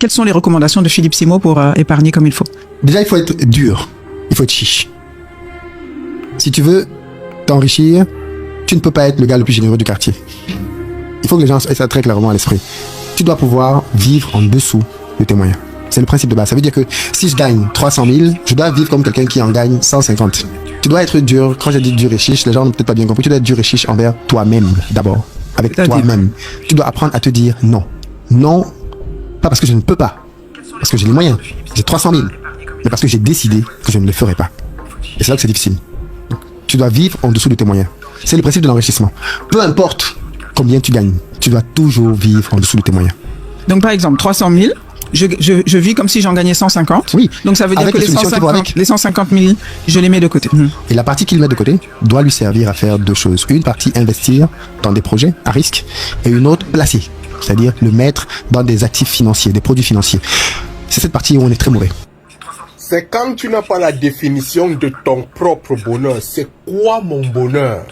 quelles sont les recommandations de Philippe Simo pour épargner comme il faut? Déjà, il faut être dur. Il faut être chiche. Si tu veux t'enrichir, tu ne peux pas être le gars le plus généreux du quartier. Il faut que les gens aient ça très clairement à l'esprit. Tu dois pouvoir vivre en dessous de tes moyens. C'est le principe de base. Ça veut dire que si je gagne 300 000, je dois vivre comme quelqu'un qui en gagne 150. Tu dois être dur. Quand je dis dur et chiche, les gens n'ont peut-être pas bien compris. Tu dois être dur et chiche envers toi-même d'abord. Avec toi-même. Tu dois apprendre à te dire non. Non, pas parce que je ne peux pas. Parce que j'ai les moyens. J'ai 300 000. Mais parce que j'ai décidé que je ne le ferai pas. Et c'est là que c'est difficile. Tu dois vivre en dessous de tes moyens. C'est le principe de l'enrichissement. Peu importe combien tu gagnes, tu dois toujours vivre en dessous de tes moyens. Donc par exemple, 300 000, je vis comme si j'en gagnais 150. Oui. Donc ça veut dire Avec que les 150 000, je les mets de côté. Et la partie qu'il met de côté doit lui servir à faire deux choses. Une partie, investir dans des projets à risque, et une autre, placer. C'est-à-dire le mettre dans des actifs financiers, des produits financiers. C'est cette partie où on est très mauvais. C'est quand tu n'as pas la définition de ton propre bonheur. C'est quoi mon bonheur?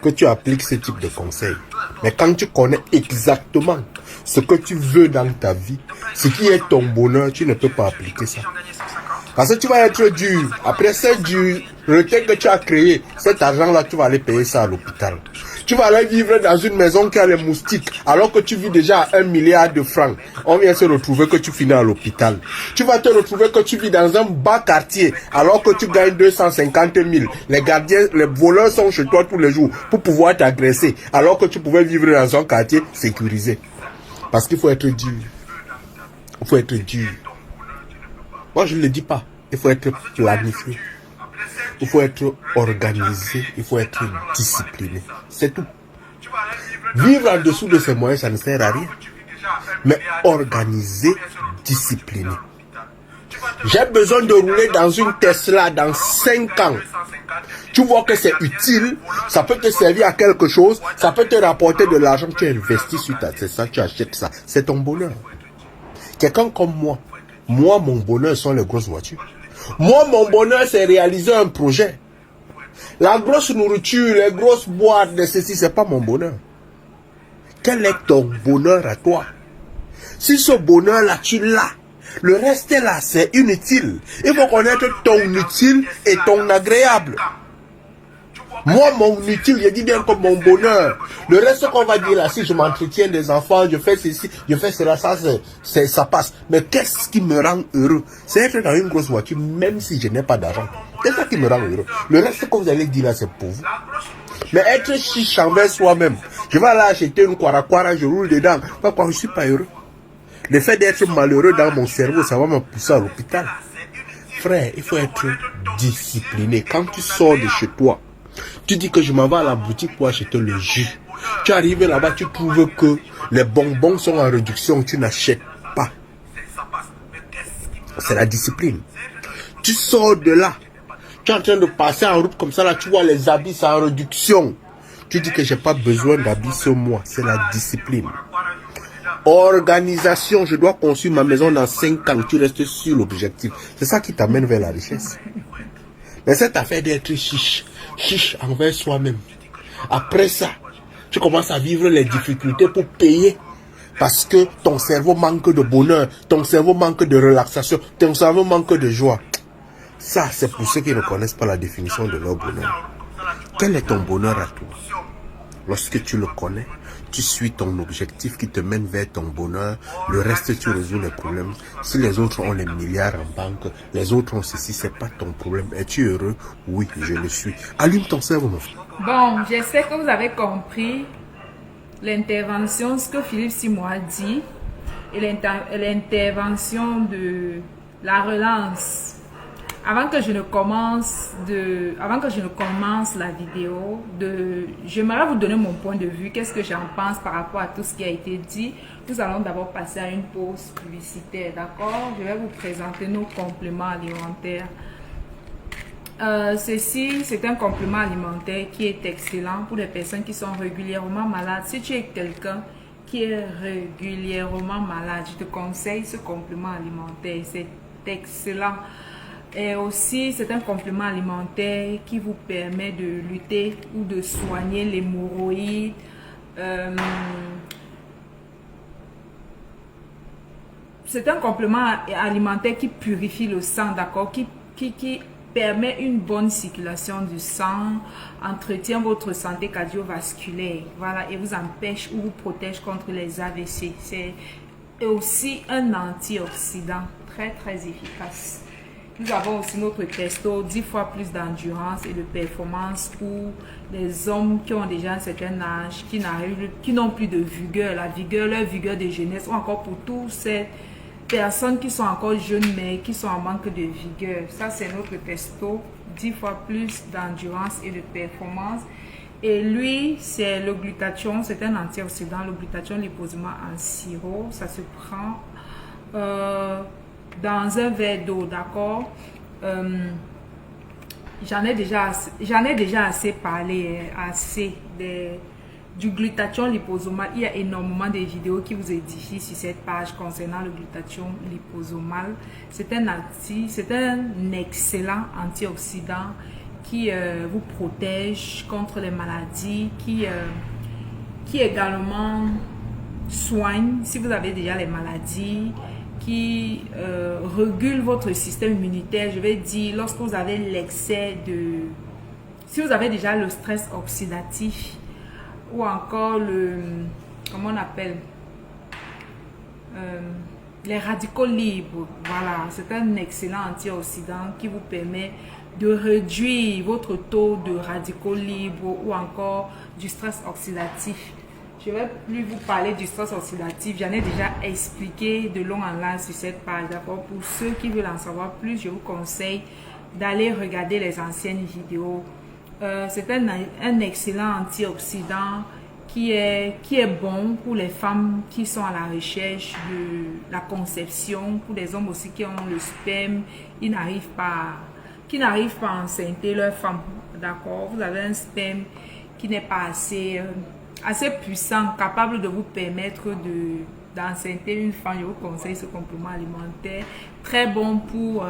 Que tu appliques ce type de conseil. Mais quand tu connais exactement ce que tu veux dans ta vie, ce qui est ton bonheur, tu ne peux pas appliquer ça. Parce que tu vas être dur. Après c'est dur, le temps que tu as créé, cet argent-là, tu vas aller payer ça à l'hôpital. Tu vas aller vivre dans une maison qui a les moustiques, alors que tu vis déjà à 1 milliard de francs. On vient se retrouver que tu finis à l'hôpital. Tu vas te retrouver que tu vis dans un bas quartier, alors que tu gagnes 250 000. Les gardiens, les voleurs sont chez toi tous les jours pour pouvoir t'agresser, alors que tu pouvais vivre dans un quartier sécurisé. Parce qu'il faut être dur. Il faut être dur. Moi, je ne le dis pas. Il faut être planifié. Il faut être organisé. Il faut être discipliné. C'est tout. Vivre en dessous de ses moyens, ça ne sert à rien. Mais organisé, discipliné. J'ai besoin de rouler dans une Tesla dans 5 ans. Tu vois que c'est utile, ça peut te servir à quelque chose, ça peut te rapporter de l'argent, tu investis sur ta Tesla, tu achètes ça. C'est ton bonheur. Quelqu'un comme moi, mon bonheur sont les grosses voitures. Moi, mon bonheur, c'est réaliser un projet. La grosse nourriture, les grosses boîtes de ceci, c'est pas mon bonheur. Quel est ton bonheur à toi? Si ce bonheur-là, tu l'as, le reste là, c'est inutile. Il faut connaître ton utile et ton agréable. Moi, mon utile, je dis bien comme mon bonheur. Le reste qu'on va dire là, si je m'entretiens des enfants, je fais ceci, je fais cela, ça passe. Mais qu'est-ce qui me rend heureux? C'est être dans une grosse voiture, même si je n'ai pas d'argent. C'est ça qui me rend heureux. Le reste que vous allez dire là, c'est pour vous. Mais être chiche envers soi-même. Je vais aller acheter une kwara, je roule dedans. Pourquoi je ne suis pas heureux? Le fait d'être malheureux dans mon cerveau, ça va me pousser à l'hôpital. Frère, il faut être discipliné. Quand tu sors de chez toi, tu dis que je m'en vais à la boutique pour acheter le jus. Tu arrives là-bas, tu trouves que les bonbons sont en réduction, tu n'achètes pas. C'est la discipline. Tu sors de là, tu es en train de passer en route comme ça, là, tu vois les habits, c'est en réduction. Tu dis que j'ai pas besoin d'habits ce mois, c'est la discipline. Organisation, je dois construire ma maison dans 5 ans, tu restes sur l'objectif. C'est ça qui t'amène vers la richesse. Mais cette affaire d'être chiche envers soi-même. Après ça, tu commences à vivre les difficultés pour payer. Parce que ton cerveau manque de bonheur, ton cerveau manque de relaxation, ton cerveau manque de joie. Ça, c'est pour ceux qui ne connaissent pas la définition de leur bonheur. Quel est ton bonheur à toi? Lorsque tu le connais, tu suis ton objectif qui te mène vers ton bonheur. Le reste, tu résous les problèmes. Si les autres ont les milliards en banque, les autres ont ceci, c'est pas ton problème. Es-tu heureux? Oui, je le suis. Allume ton cerveau, mon frère. Bon, j'espère que vous avez compris l'intervention, ce que Philippe Simo a dit, et l'intervention de la relance. Avant que je ne commence la vidéo, j'aimerais vous donner mon point de vue, qu'est-ce que j'en pense par rapport à tout ce qui a été dit. Nous allons d'abord passer à une pause publicitaire, d'accord? Je vais vous présenter nos compléments alimentaires. Ceci, c'est un complément alimentaire qui est excellent pour les personnes qui sont régulièrement malades. Si tu es quelqu'un qui est régulièrement malade, je te conseille ce complément alimentaire. C'est excellent. Et aussi, c'est un complément alimentaire qui vous permet de lutter ou de soigner l'hémorroïde. c'est un complément alimentaire qui purifie le sang, d'accord, qui permet une bonne circulation du sang, entretient votre santé cardiovasculaire, voilà, et vous empêche ou vous protège contre les AVC. C'est aussi un antioxydant très très efficace. Nous avons aussi notre testo, 10 fois plus d'endurance et de performance pour les hommes qui ont déjà un certain âge, qui n'ont plus de vigueur, leur vigueur de jeunesse, ou encore pour toutes ces personnes qui sont encore jeunes mais qui sont en manque de vigueur. Ça, c'est notre testo, 10 fois plus d'endurance et de performance. Et lui, c'est le glutathion, c'est un antioxydant, le glutathion liposomal en sirop. Ça se prend dans un verre d'eau, d'accord. J'en ai déjà assez parlé, du glutathion liposomal. Il y a énormément de vidéos qui vous édifient sur cette page concernant le glutathion liposomal. C'est un excellent antioxydant qui vous protège contre les maladies, qui également soigne si vous avez déjà les maladies, qui régule votre système immunitaire. Je vais dire, lorsque vous avez l'excès de... Si vous avez déjà le stress oxydatif ou encore comment on appelle les radicaux libres, voilà, c'est un excellent antioxydant qui vous permet de réduire votre taux de radicaux libres ou encore du stress oxydatif. Je ne vais plus vous parler du stress oxydatif, j'en ai déjà expliqué de long en large sur cette page, d'accord. Pour ceux qui veulent en savoir plus, je vous conseille d'aller regarder les anciennes vidéos. C'est un excellent antioxydant qui est bon pour les femmes qui sont à la recherche de la conception, pour les hommes aussi qui ont le sperme, qui n'arrivent pas à enceinte leur femme, d'accord. Vous avez un sperme qui n'est pas assez puissant, capable de vous permettre d'enceinte une femme. Je vous conseille ce complément alimentaire, très bon pour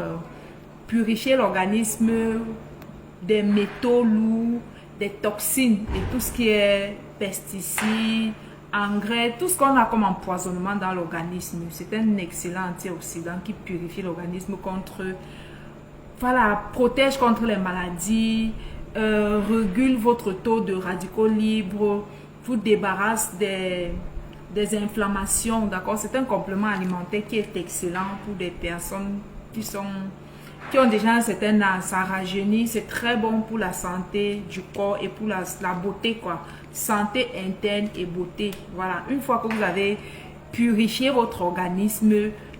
purifier l'organisme des métaux lourds, des toxines et tout ce qui est pesticides, engrais, tout ce qu'on a comme empoisonnement dans l'organisme. C'est un excellent antioxydant qui purifie l'organisme protège contre les maladies, régule votre taux de radicaux libres, vous débarrasse des inflammations, d'accord. C'est un complément alimentaire qui est excellent pour des personnes qui ont déjà un certain âge. Ça rajeunit, c'est très bon pour la santé du corps et pour la beauté, quoi. Santé interne et beauté, voilà. Une fois que vous avez purifié votre organisme,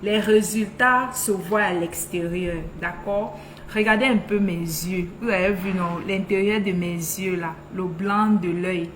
les résultats se voient à l'extérieur, d'accord. Regardez un peu mes yeux, vous avez vu, non, l'intérieur de mes yeux là, le blanc de l'œil.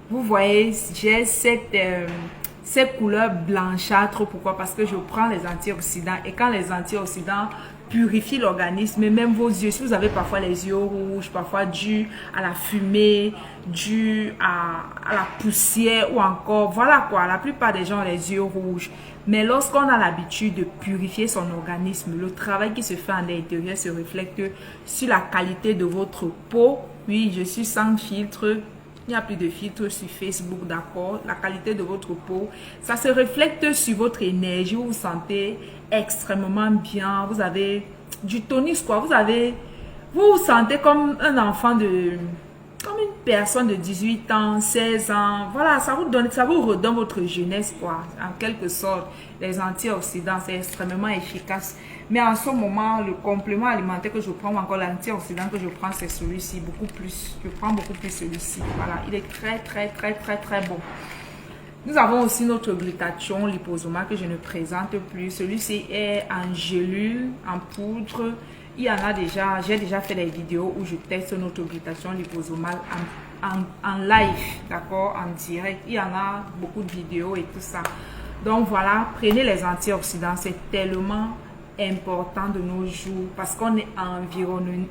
Vous voyez, j'ai cette couleur blanchâtre. Pourquoi? Parce que je prends les antioxydants. Et quand les antioxydants purifient l'organisme, même vos yeux, si vous avez parfois les yeux rouges, parfois dû à la fumée, dû à la poussière ou encore, voilà quoi, la plupart des gens ont les yeux rouges. Mais lorsqu'on a l'habitude de purifier son organisme, le travail qui se fait à l'intérieur se reflète sur la qualité de votre peau. Oui, je suis sans filtre. Il n'y a plus de filtre sur Facebook, d'accord. La qualité de votre peau, ça se reflète sur votre énergie. Vous vous sentez extrêmement bien. Vous avez du tonus, quoi. Vous vous sentez comme un enfant comme une personne de 18 ans, 16 ans. Voilà, ça vous redonne votre jeunesse, quoi. En quelque sorte, les antioxydants, c'est extrêmement efficace. Mais en ce moment, le complément alimentaire que je prends, ou encore l'antioxydant que je prends, c'est celui-ci, beaucoup plus. Je prends beaucoup plus celui-ci. Voilà, il est très, très, très, très, très bon. Nous avons aussi notre glutathion liposomal que je ne présente plus. Celui-ci est en gélule, en poudre. Il y en a déjà, j'ai déjà fait des vidéos où je teste notre glutathion liposomal en live, d'accord, en direct. Il y en a beaucoup de vidéos et tout ça. Donc voilà, prenez les antioxydants, c'est tellement important de nos jours parce qu'on est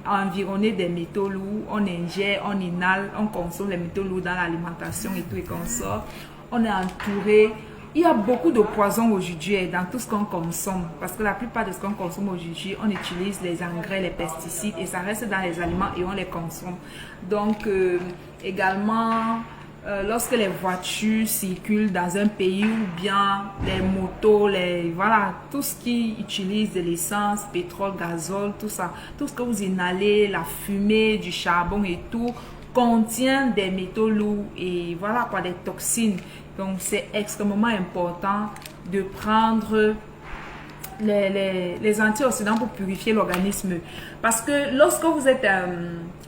environné des métaux lourds, on ingère, on inhale, on consomme les métaux lourds dans l'alimentation et tout et qu'on sort. On est entouré. Il y a beaucoup de poison aujourd'hui dans tout ce qu'on consomme parce que la plupart de ce qu'on consomme aujourd'hui, on utilise les engrais, les pesticides et ça reste dans les aliments et on les consomme. Donc également, lorsque les voitures circulent dans un pays ou bien les motos, voilà, tout ce qui utilise de l'essence, pétrole, gazole, tout ça, tout ce que vous inhalez, la fumée, du charbon et tout, contient des métaux lourds et voilà quoi, des toxines. Donc c'est extrêmement important de prendre les antioxydants pour purifier l'organisme. Parce que lorsque vous êtes,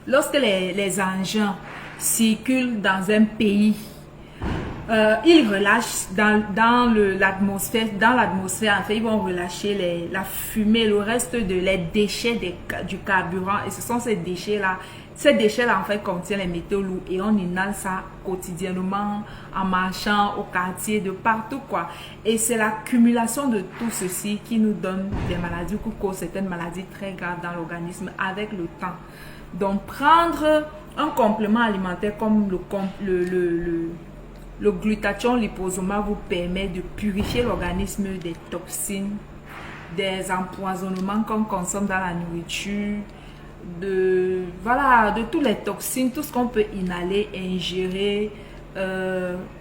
lorsque les engins circulent dans un pays, ils relâchent dans l'atmosphère, en fait, ils vont relâcher la fumée, le reste les déchets du carburant. Et ce sont ces déchets-là, en fait, contiennent les métaux lourds et on inhale ça quotidiennement en marchant au quartier, de partout, quoi. Et c'est l'accumulation de tout ceci qui nous donne des maladies, qui cause certaines maladies très graves dans l'organisme avec le temps. Donc, prendre un complément alimentaire comme le glutathion liposomal vous permet de purifier l'organisme des toxines, des empoisonnements qu'on consomme dans la nourriture, de toutes les toxines, tout ce qu'on peut inhaler, ingérer,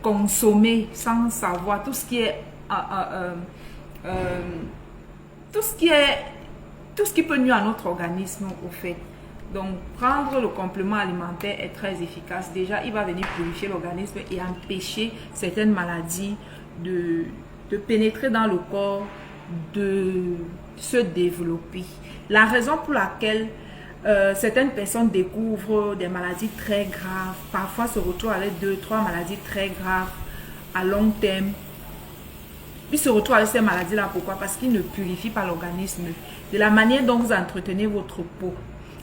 consommer sans savoir, tout ce qui peut nuire à notre organisme au fait. Donc, prendre le complément alimentaire est très efficace. Déjà, il va venir purifier l'organisme et empêcher certaines maladies de pénétrer dans le corps, de se développer. La raison pour laquelle certaines personnes découvrent des maladies très graves, parfois se retrouvent avec 2-3 maladies très graves à long terme. Ils se retrouvent avec ces maladies-là. Pourquoi? Parce qu'ils ne purifient pas l'organisme. De la manière dont vous entretenez votre peau,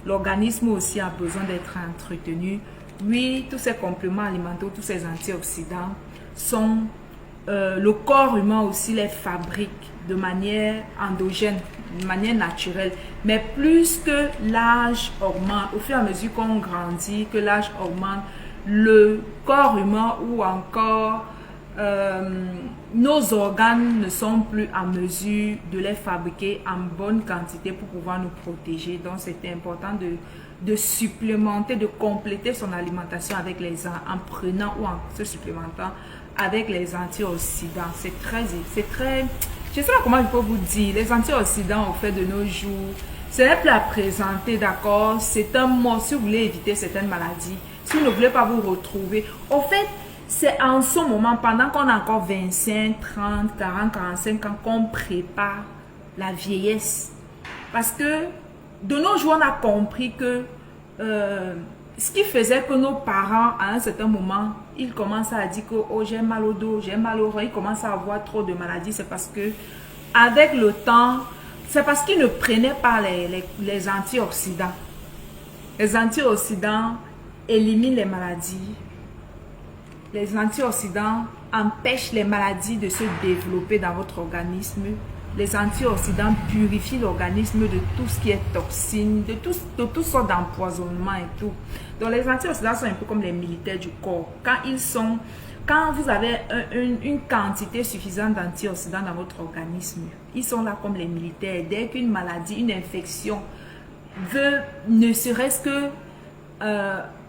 l'organisme aussi a besoin d'être entretenu. Oui, tous ces compléments alimentaires, tous ces antioxydants sont... le corps humain aussi les fabrique de manière endogène, de manière naturelle. Mais plus que l'âge augmente, au fur et à mesure qu'on grandit, que l'âge augmente, le corps humain ou encore nos organes ne sont plus en mesure de les fabriquer en bonne quantité pour pouvoir nous protéger. Donc c'est important de supplémenter, de compléter son alimentation avec en prenant ou en se supplémentant avec les antioxydants. C'est très, je sais pas comment je peux vous dire, les antioxydants au fait de nos jours, ce n'est plus à présenter, d'accord? C'est un mot si vous voulez éviter certaines maladies, si vous ne voulez pas vous retrouver. Au fait, c'est en ce moment, pendant qu'on a encore 25, 30, 40, 45 ans, qu'on prépare la vieillesse. Parce que de nos jours, on a compris que ce qui faisait que nos parents, à un certain moment, ils commencent à dire que oh, j'ai mal au dos, j'ai mal au rein, ils commencent à avoir trop de maladies. C'est parce que, avec le temps, c'est parce qu'ils ne prenaient pas les antioxydants. Les antioxydants éliminent les maladies. Les antioxydants empêchent les maladies de se développer dans votre organisme. Les antioxydants purifient l'organisme de tout ce qui est toxine, de toutes sortes d'empoisonnements et tout. Donc les antioxydants sont un peu comme les militaires du corps. Quand vous avez une quantité suffisante d'antioxydants dans votre organisme, ils sont là comme les militaires. Dès qu'une maladie, une infection veut ne serait-ce que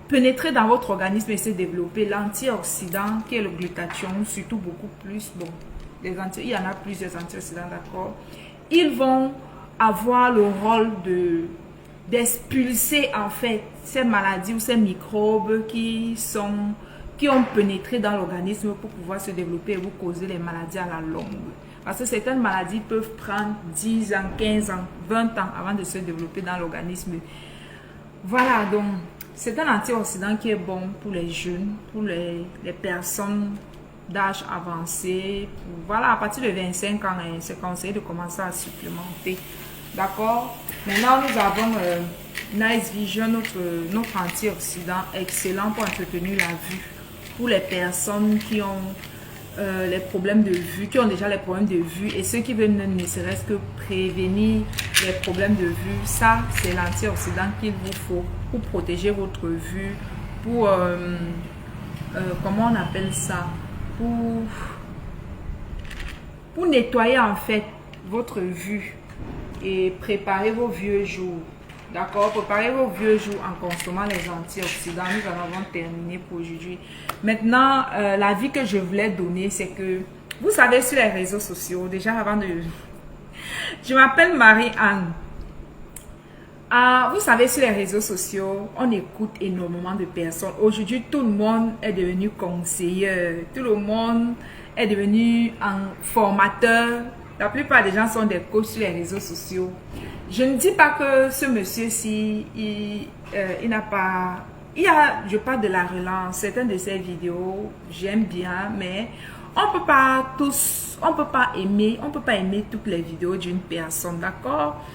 pénétrer dans votre organisme et se développer, l'antioxydant qui est le glutathion, surtout beaucoup plus, bon, il y en a plusieurs antioxydants, d'accord, ils vont avoir le rôle d'expulser en fait ces maladies ou ces microbes qui ont pénétré dans l'organisme pour pouvoir se développer et vous causer les maladies à la longue. Parce que certaines maladies peuvent prendre 10 ans, 15 ans, 20 ans avant de se développer dans l'organisme. Voilà, donc c'est un antioxydant qui est bon pour les jeunes, pour les personnes d'âge avancé. Voilà, à partir de 25 ans, c'est conseillé de commencer à supplémenter. D'accord? Maintenant, nous avons Nice Vision, notre antioxydant excellent pour entretenir la vue. Pour les personnes qui ont les problèmes de vue, qui ont déjà les problèmes de vue et ceux qui veulent ne serait-ce que prévenir les problèmes de vue, ça, c'est l'antioxydant qu'il vous faut pour protéger votre vue, pour, comment on appelle ça? Pour nettoyer en fait votre vue et préparer vos vieux jours. D'accord, préparez vos vieux jours en consommant les antioxydants. Nous en avons terminé pour aujourd'hui. Maintenant, l'avis que je voulais donner, c'est que, vous savez, sur les réseaux sociaux, déjà avant de... Je m'appelle Marie-Anne. Vous savez, sur les réseaux sociaux, on écoute énormément de personnes. Aujourd'hui, tout le monde est devenu conseiller. Tout le monde est devenu un formateur. La plupart des gens sont des coachs sur les réseaux sociaux. Je ne dis pas que ce monsieur-ci, il n'a pas... je parle de la relance. Certaines de ses vidéos, j'aime bien, mais on peut pas aimer toutes les vidéos d'une personne, d'accord?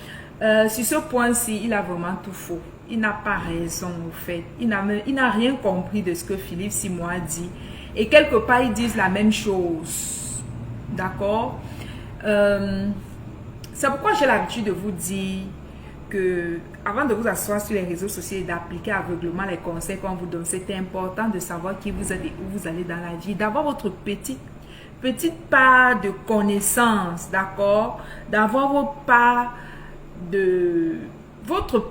Sur ce point-ci, il a vraiment tout faux. Il n'a pas raison, au fait. Il n'a rien compris de ce que Philippe Simoa dit. Et quelque part, ils disent la même chose. D'accord? C'est pourquoi j'ai l'habitude de vous dire que, avant de vous asseoir sur les réseaux sociaux et d'appliquer aveuglement les conseils qu'on vous donne, c'est important de savoir qui vous êtes et où vous allez dans la vie. D'avoir votre petite part de connaissance, d'accord? D'avoir votre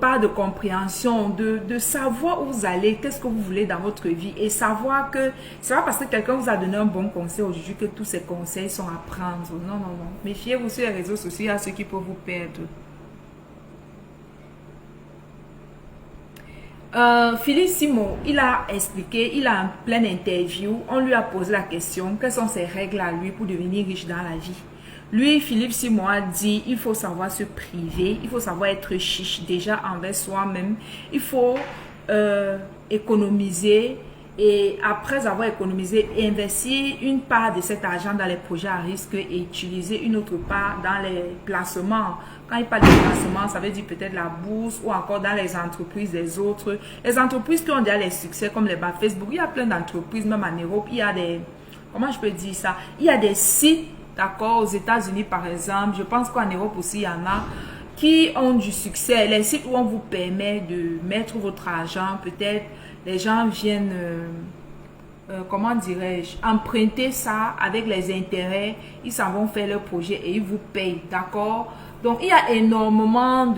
part de compréhension, de savoir où vous allez, qu'est-ce que vous voulez dans votre vie, et savoir que c'est pas parce que quelqu'un vous a donné un bon conseil aujourd'hui que tous ces conseils sont à prendre. Non, non, non. Méfiez-vous sur les réseaux sociaux à ceux qui peuvent vous perdre. Philippe Simoa, il a expliqué, il a en pleine interview, on lui a posé la question, quelles sont ses règles à lui pour devenir riche dans la vie. Lui, Philippe Simoa dit, il faut savoir se priver, il faut savoir être chiche déjà envers soi-même, il faut économiser, et après avoir économisé, investir une part de cet argent dans les projets à risque et utiliser une autre part dans les placements. Quand il parle de placement, ça veut dire peut-être la bourse ou encore dans les entreprises des autres. Les entreprises qui ont déjà les succès comme les Facebook, il y a plein d'entreprises, même en Europe, il y a des... Comment je peux dire ça? Il y a des sites, d'accord, aux États-Unis par exemple, je pense qu'en Europe aussi il y en a, qui ont du succès. Les sites où on vous permet de mettre votre argent, peut-être les gens viennent, comment dirais-je, emprunter ça avec les intérêts, ils s'en vont faire leur projet et ils vous payent, d'accord? Donc, il y a énormément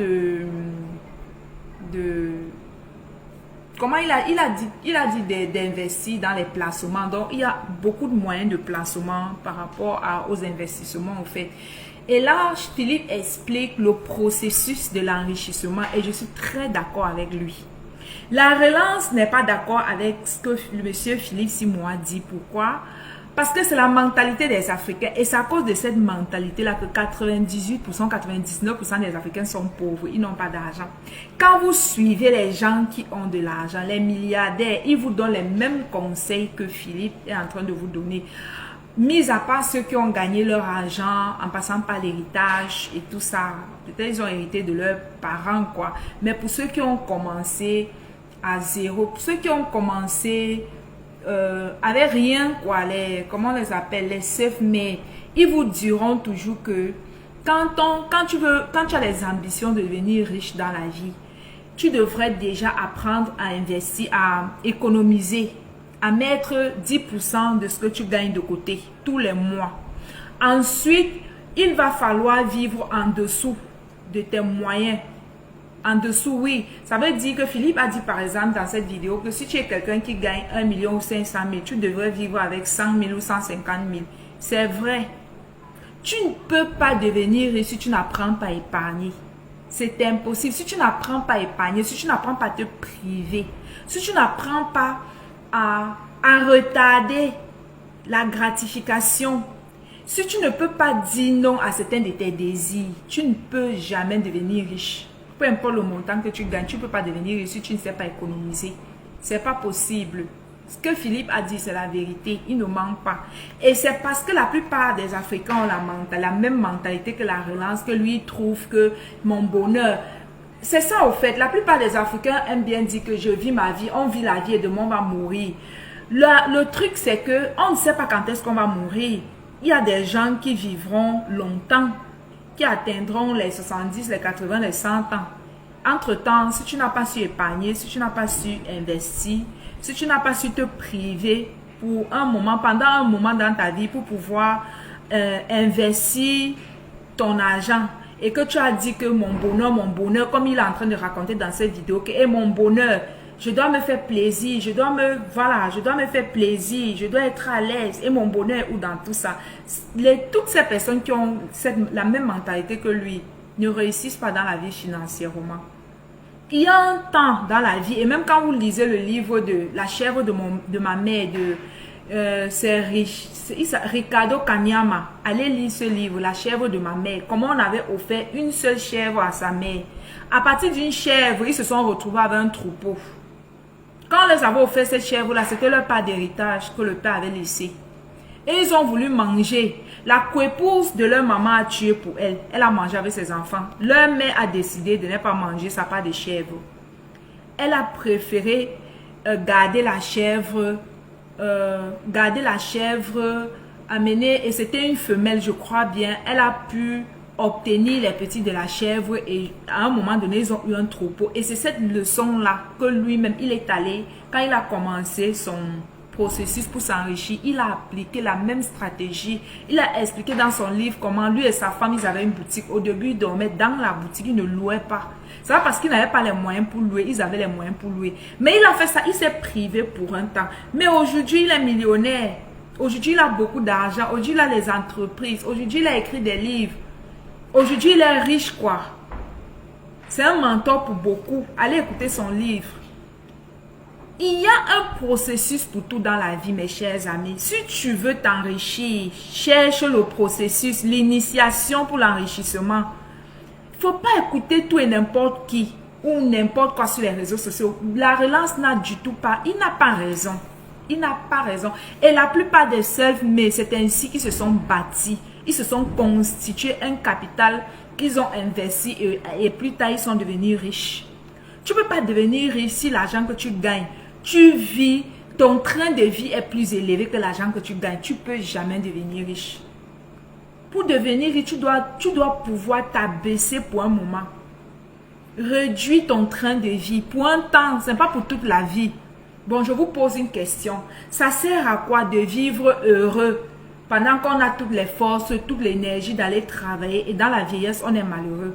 comment il a dit d'investir dans les placements. Donc, il y a beaucoup de moyens de placement par rapport aux investissements, en fait. Et là, Philippe explique le processus de l'enrichissement et je suis très d'accord avec lui. La relance n'est pas d'accord avec ce que le monsieur Philippe Simoa dit. Pourquoi? Parce que c'est la mentalité des Africains. Et c'est à cause de cette mentalité-là que 98%, 99% des Africains sont pauvres. Ils n'ont pas d'argent. Quand vous suivez les gens qui ont de l'argent, les milliardaires, ils vous donnent les mêmes conseils que Philippe est en train de vous donner. Mis à part ceux qui ont gagné leur argent en passant par l'héritage et tout ça. Peut-être ils ont hérité de leurs parents, quoi. Mais pour ceux qui ont commencé à zéro, pour ceux qui ont commencé avec rien, quoi, comment on les appelle, les self-made, ils vous diront toujours que quand tu as les ambitions de devenir riche dans la vie, tu devrais déjà apprendre à investir, à économiser, à mettre 10% de ce que tu gagnes de côté tous les mois. Ensuite, il va falloir vivre en dessous de tes moyens. En dessous, oui. Ça veut dire que Philippe a dit par exemple dans cette vidéo que si tu es quelqu'un qui gagne 1 million ou 500 000, tu devrais vivre avec 100 000 ou 150 000. C'est vrai. Tu ne peux pas devenir riche si tu n'apprends pas à épargner. C'est impossible. Si tu n'apprends pas à épargner, si tu n'apprends pas à te priver, si tu n'apprends pas à retarder la gratification, si tu ne peux pas dire non à certains de tes désirs, tu ne peux jamais devenir riche. Peu importe le montant que tu gagnes, tu ne peux pas devenir riche si tu ne sais pas économiser. C'est pas possible. Ce que Philippe a dit, c'est la vérité. Il ne manque pas. Et c'est parce que la plupart des Africains ont la même mentalité que la relance, que lui trouve que mon bonheur... C'est ça au fait. La plupart des Africains aiment bien dire que je vis ma vie, on vit la vie et demain on va mourir. Le truc c'est que on ne sait pas quand est-ce qu'on va mourir. Il y a des gens qui vivront longtemps, qui atteindront les 70, les 80, les 100 ans. Entre-temps, si tu n'as pas su épargner, si tu n'as pas su investir, si tu n'as pas su te priver pour un moment, pendant un moment dans ta vie pour pouvoir investir ton argent et que tu as dit que mon bonheur, comme il est en train de raconter dans cette vidéo, que mon bonheur, je dois me faire plaisir, je dois me faire plaisir, je dois être à l'aise, et mon bonheur ou dans tout ça. Toutes ces personnes qui ont la même mentalité que lui ne réussissent pas dans la vie financièrement. Il y a un temps dans la vie, et même quand vous lisez le livre de La chèvre de ma mère, c'est Ricardo Kanyama, allez lire ce livre, La chèvre de ma mère, comment on avait offert une seule chèvre à sa mère. À partir d'une chèvre, ils se sont retrouvés avec un troupeau. Quand on les avait offert cette chèvre-là, c'était leur part d'héritage que le père avait laissé. Et ils ont voulu manger. La coépouse de leur maman a tué pour elle. Elle a mangé avec ses enfants. Leur mère a décidé de ne pas manger sa part de chèvre. Elle a préféré garder la chèvre, amener, et c'était une femelle, je crois bien. Elle a pu obtenir les petits de la chèvre et à un moment donné, ils ont eu un troupeau. Et c'est cette leçon-là que lui-même, il est allé, quand il a commencé son processus pour s'enrichir, il a appliqué la même stratégie. Il a expliqué dans son livre comment lui et sa femme, ils avaient une boutique. Au début, ils dormaient dans la boutique, ils ne louaient pas. C'est pas parce qu'ils n'avaient pas les moyens pour louer, ils avaient les moyens pour louer. Mais il a fait ça, il s'est privé pour un temps. Mais aujourd'hui, il est millionnaire. Aujourd'hui, il a beaucoup d'argent. Aujourd'hui, il a les entreprises. Aujourd'hui, il a écrit des livres. Aujourd'hui, il est riche, quoi. C'est un mentor pour beaucoup. Allez écouter son livre. Il y a un processus pour tout dans la vie, mes chers amis. Si tu veux t'enrichir, cherche le processus, l'initiation pour l'enrichissement. Il ne faut pas écouter tout et n'importe qui ou n'importe quoi sur les réseaux sociaux. La relance n'a du tout pas. Il n'a pas raison. Il n'a pas raison. Et la plupart des self-made, c'est ainsi qu'ils se sont bâtis. Ils se sont constitués un capital qu'ils ont investi et plus tard, ils sont devenus riches. Tu ne peux pas devenir riche si l'argent que tu gagnes, tu vis, ton train de vie est plus élevé que l'argent que tu gagnes. Tu ne peux jamais devenir riche. Pour devenir riche, tu dois pouvoir t'abaisser pour un moment. Réduis ton train de vie pour un temps, ce n'est pas pour toute la vie. Bon, je vous pose une question. Ça sert à quoi de vivre heureux pendant qu'on a toutes les forces, toute l'énergie d'aller travailler et dans la vieillesse, on est malheureux?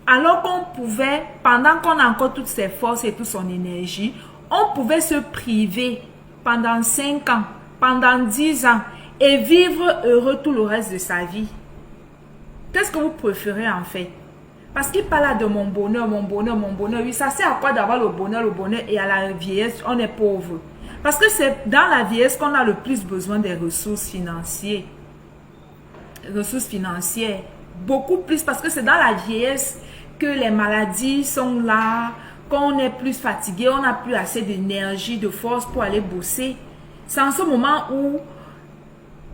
Alors qu'on pouvait, pendant qu'on a encore toutes ses forces et toute son énergie, on pouvait se priver pendant 5 ans, pendant 10 ans et vivre heureux tout le reste de sa vie. Qu'est-ce que vous préférez en fait? Parce qu'il parle de mon bonheur, mon bonheur, mon bonheur. Oui, ça sert à quoi d'avoir le bonheur et à la vieillesse, on est pauvre. Parce que c'est dans la vieillesse qu'on a le plus besoin des ressources financières. Ressources financières. Beaucoup plus parce que c'est dans la vieillesse que les maladies sont là, qu'on est plus fatigué, on n'a plus assez d'énergie, de force pour aller bosser. C'est en ce moment où,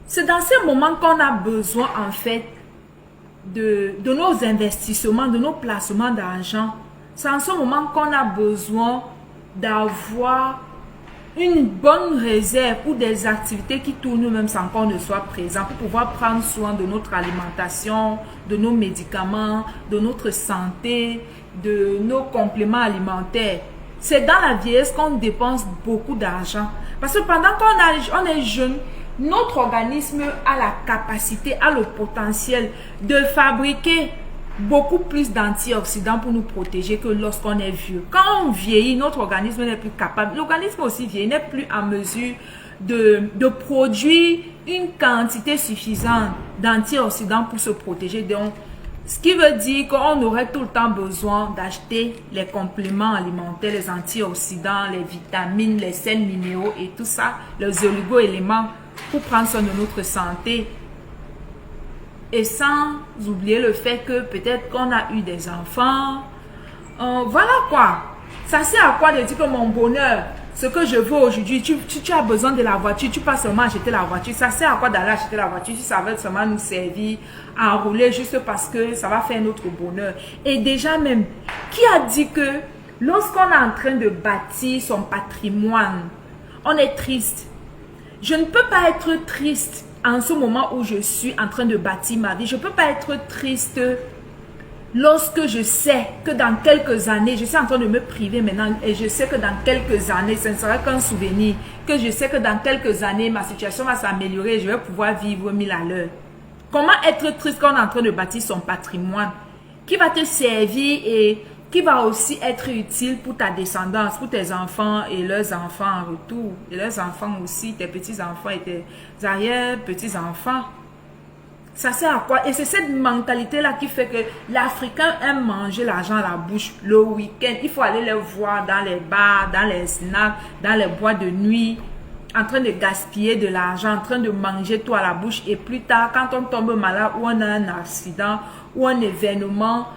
c'est dans ces moments qu'on a besoin en fait de nos investissements, de nos placements d'argent. C'est en ce moment qu'on a besoin d'avoir une bonne réserve ou des activités qui tournent même sans qu'on ne soit présent pour pouvoir prendre soin de notre alimentation, de nos médicaments, de notre santé, de nos compléments alimentaires. C'est dans la vieillesse qu'on dépense beaucoup d'argent. Parce que pendant qu'on est jeune, notre organisme a la capacité, a le potentiel de fabriquer beaucoup plus d'antioxydants pour nous protéger que lorsqu'on est vieux. Quand on vieillit, notre organisme n'est plus capable. L'organisme aussi vieillit, n'est plus en mesure de produire une quantité suffisante d'antioxydants pour se protéger. Donc, ce qui veut dire qu'on aurait tout le temps besoin d'acheter les compléments alimentaires, les antioxydants, les vitamines, les sels minéraux et tout ça, les oligo-éléments pour prendre soin de notre santé. Et sans oublier le fait que peut-être qu'on a eu des enfants. Voilà quoi. Ça sert à quoi de dire que mon bonheur, ce que je veux aujourd'hui, tu as besoin de la voiture, tu peux seulement acheter la voiture. Ça sert à quoi d'aller acheter la voiture si ça va seulement nous servir à rouler juste parce que ça va faire notre bonheur. Et déjà même, qui a dit que lorsqu'on est en train de bâtir son patrimoine, on est triste? Je ne peux pas être triste en ce moment où je suis en train de bâtir ma vie. Je ne peux pas être triste lorsque je sais que dans quelques années, je suis en train de me priver maintenant et je sais que dans quelques années, ce ne sera qu'un souvenir, que je sais que dans quelques années, ma situation va s'améliorer et je vais pouvoir vivre 1000 à l'heure. Comment être triste quand on est en train de bâtir son patrimoine qui va te servir et qui va aussi être utile pour ta descendance, pour tes enfants et leurs enfants en retour. Et leurs enfants aussi, tes petits-enfants et tes arrière-petits-enfants. Ça sert à quoi? Et c'est cette mentalité-là qui fait que l'Africain aime manger l'argent à la bouche le week-end. Il faut aller les voir dans les bars, dans les snacks, dans les boîtes de nuit, en train de gaspiller de l'argent, en train de manger tout à la bouche. Et plus tard, quand on tombe malade ou on a un accident ou un événement,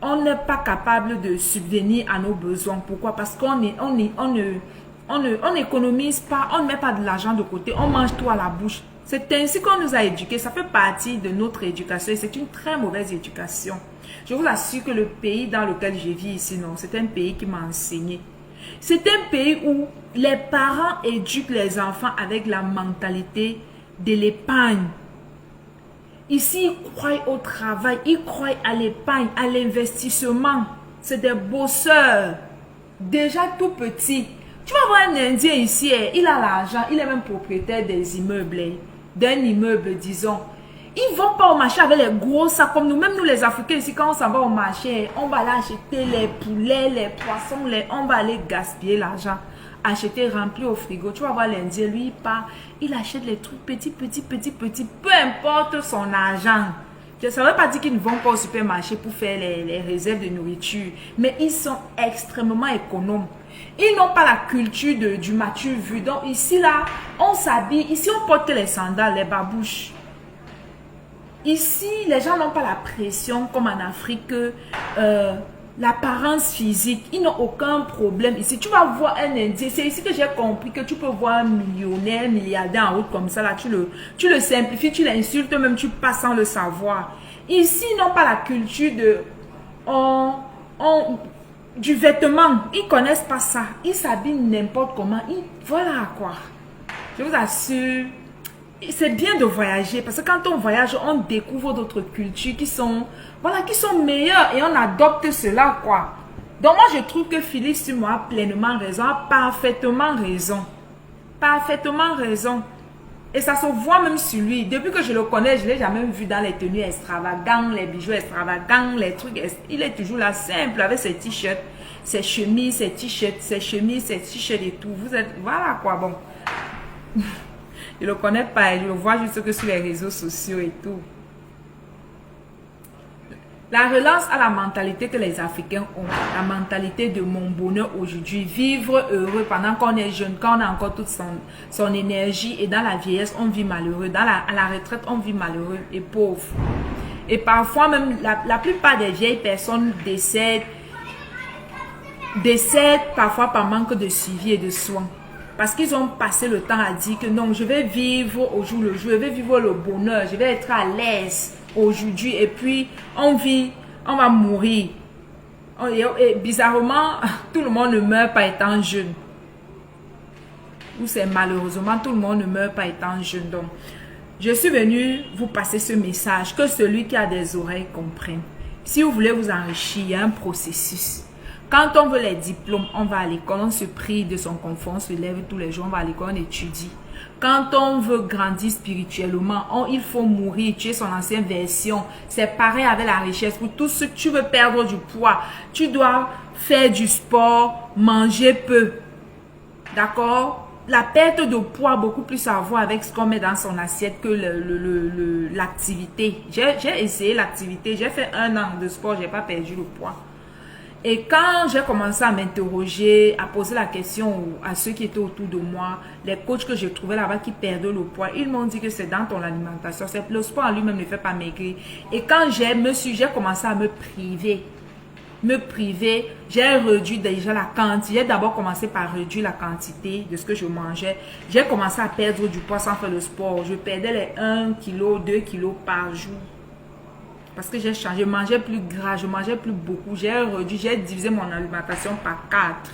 on n'est pas capable de subvenir à nos besoins. Pourquoi? Parce qu'on n'économise pas, on ne met pas de l'argent de côté, on mange tout à la bouche. C'est ainsi qu'on nous a éduqués, ça fait partie de notre éducation et c'est une très mauvaise éducation. Je vous assure que le pays dans lequel je vis ici, non, c'est un pays qui m'a enseigné. C'est un pays où les parents éduquent les enfants avec la mentalité de l'épargne. Ici, ils croient au travail, ils croient à l'épargne, à l'investissement. C'est des bosseurs. Déjà tout petit. Tu vas voir un Indien ici, il a l'argent, il est même propriétaire des immeubles, d'un immeuble, disons. Ils ne vont pas au marché avec les gros sacs comme nous. Même nous les Africains ici, quand on s'en va au marché, on va aller acheter les poulets, les poissons, on va aller gaspiller l'argent. Acheter, remplir au frigo. Tu vas voir l'Indien, lui, il part, il achète les trucs petits, peu importe son argent. Ça ne veut pas dire qu'ils ne vont pas au supermarché pour faire les réserves de nourriture, mais ils sont extrêmement économes. Ils n'ont pas la culture du mature vu. Donc ici, là, on s'habille. Ici, on porte les sandales, les babouches. Ici, les gens n'ont pas la pression comme en Afrique, l'apparence physique. Ils n'ont aucun problème. Ici, tu vas voir un Indien. C'est ici que j'ai compris que tu peux voir un millionnaire, milliardaire en route comme ça. Là, tu le simplifies, tu l'insultes, même tu passes sans le savoir. Ici, ils n'ont pas la culture du vêtement. Ils ne connaissent pas ça. Ils s'habillent n'importe comment. Voilà quoi. Je vous assure. C'est bien de voyager parce que quand on voyage, on découvre d'autres cultures qui sont meilleures et on adopte cela quoi. Donc moi je trouve que Philippe Simoa a pleinement raison, a parfaitement raison. Parfaitement raison. Et ça se voit même sur lui. Depuis que je le connais, je ne l'ai jamais vu dans les tenues extravagantes, les bijoux extravagants, les trucs. Il est toujours là simple avec ses t-shirts, ses chemises, ses t-shirts, ses chemises, ses t-shirts et tout. Voilà quoi bon. Je ne le connais pas, je le vois juste que sur les réseaux sociaux et tout. La relance à la mentalité que les Africains ont, la mentalité de mon bonheur aujourd'hui, vivre heureux pendant qu'on est jeune, quand on a encore toute son énergie et dans la vieillesse, on vit malheureux. À la retraite, on vit malheureux et pauvre. Et parfois même, la plupart des vieilles personnes décèdent parfois par manque de suivi et de soins. Parce qu'ils ont passé le temps à dire que non, je vais vivre au jour le jour, je vais vivre le bonheur, je vais être à l'aise aujourd'hui. Et puis, on va mourir. Et bizarrement, tout le monde ne meurt pas étant jeune. Ou c'est malheureusement, tout le monde ne meurt pas étant jeune. Donc, je suis venue vous passer ce message, que celui qui a des oreilles comprenne. Si vous voulez vous enrichir, il y a un processus. Quand on veut les diplômes, on va à l'école, on se prive de son confort, on se lève tous les jours, on va à l'école, on étudie. Quand on veut grandir spirituellement, il faut mourir, tuer son ancienne version. C'est pareil avec la richesse. Pour tout ce que tu veux perdre du poids, tu dois faire du sport, manger peu. D'accord? La perte de poids a beaucoup plus à voir avec ce qu'on met dans son assiette que l'activité. J'ai essayé l'activité, j'ai fait 1 an de sport, je n'ai pas perdu le poids. Et quand j'ai commencé à m'interroger, à poser la question à ceux qui étaient autour de moi, les coachs que j'ai trouvés là-bas qui perdaient le poids, ils m'ont dit que c'est dans ton alimentation. Le sport en lui-même ne fait pas maigrir. Et quand j'ai commencé à me priver, j'ai réduit déjà la quantité. J'ai d'abord commencé par réduire la quantité de ce que je mangeais. J'ai commencé à perdre du poids sans faire le sport. Je perdais les 1 kg, 2 kg par jour. Parce que j'ai changé, je mangeais plus gras, je mangeais plus beaucoup. J'ai réduit, j'ai divisé mon alimentation par 4.